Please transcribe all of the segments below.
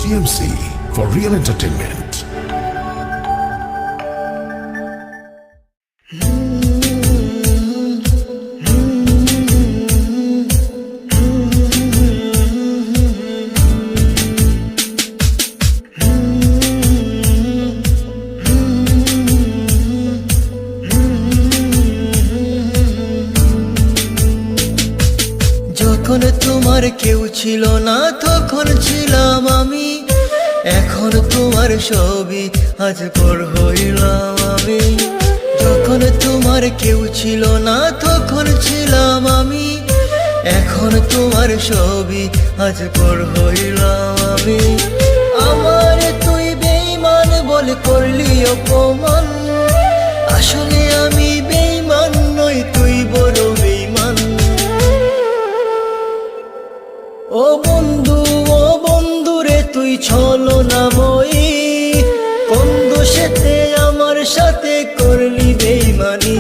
TMC for real entertainment. যখন তোমার কেউ ছিল না তখন ছিলাম আমি, এখন তোমার সবই আজ পর হইলাম আমি। যখন তোমার কেউ ছিল না তখন ছিলাম আমি, এখন তোমার সবই আজ পর হইলাম আমি। আমার তুই বেঈমান বলে করলি অপমান, আসলে আমি বেঈমান নই, তুই বড় বেঈমান। ও বন্ধু রে তুই ছলনাময়ী, কোন দোষেতে আমার সাথে করলি বেঈমানি।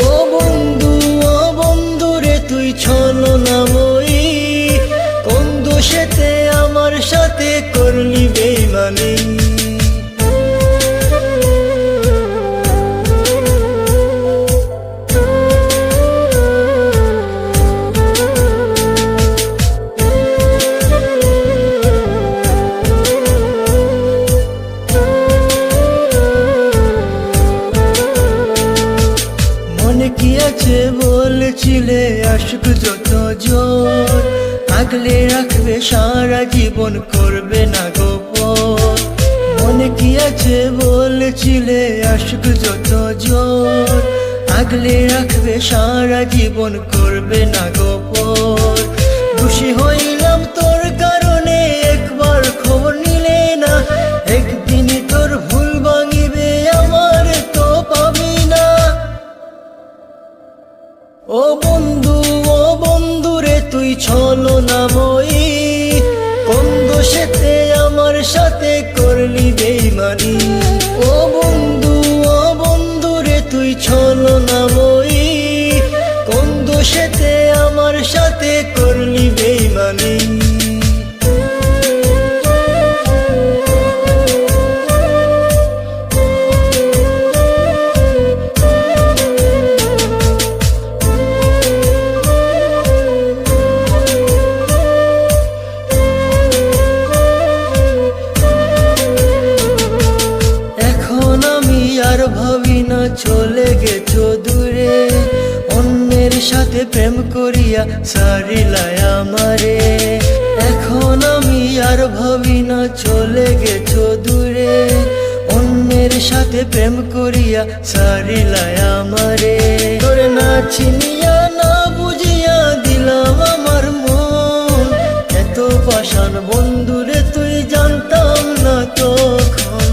ও বন্ধু রে তুই ছলনাময়ী, কোন দোষেতে আমার সাথে করলি বেঈমানি। মনে কি আছে বলছিলে আশিক যত জোর, আগলে রাখবে সারা জীবন করবে না গোপন। মনে কি আছে বলছিলে আশিক যত জোর, আগলে রাখবে সারা জীবন করবে না গোপন। খুশি হইলাম তোর কারণে একবার খবর নিলে না, একদিনই তোর ভুল ভাঙিবে আমার তো পাবি না। ও বন্ধু রে তুই ছলনাময়ী, কোন দোষেতে আমার সাথে করলি বেঈমানি। ও বন্ধু রে তুই ছলনাময়ী, কোন দোষেতে আমার সাথে করলি বেঈমানি। আর ভাবি না চলে গেছো দূরে, অন্যের সাথে প্রেম করিয়া সারিলাই আমারে। এখন আমি আর ভাবি না চলে গেছো দূরে, অন্যের সাথে প্রেম করিয়া সারিলাই আমারে। তোরে না চিনিয়া না বুঝিয়া দিলাম আমার মন, এত পাষাণ বন্ধুরে তুই জানতাম না তখন।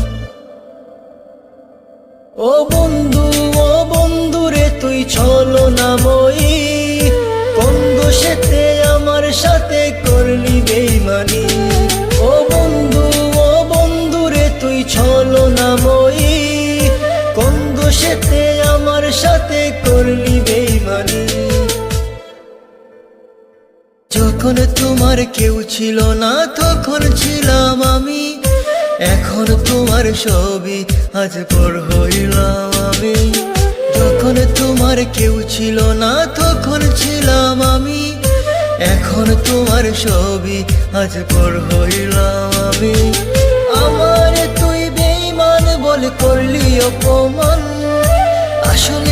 ও বন্ধু রে তুই ছলনাময়ী, কোন দোষেতে আমার সাথে করলি বেঈমানি। ও বন্ধু রে তুই ছলনাময়ী, কোন দোষেতে আমার সাথে করলি বেঈমানি। যখন তোমার কেউ ছিল না তখন ছিলাম আমি, এখন তোমার সবই আজ পর হইলাম আমি। যখন তোমার কেউ ছিল না তখন ছিলাম আমি, এখন তোমার সবই আজ পর হইলাম আমি। আমার তুই বেঈমান বলে করলি অপমান, আসলে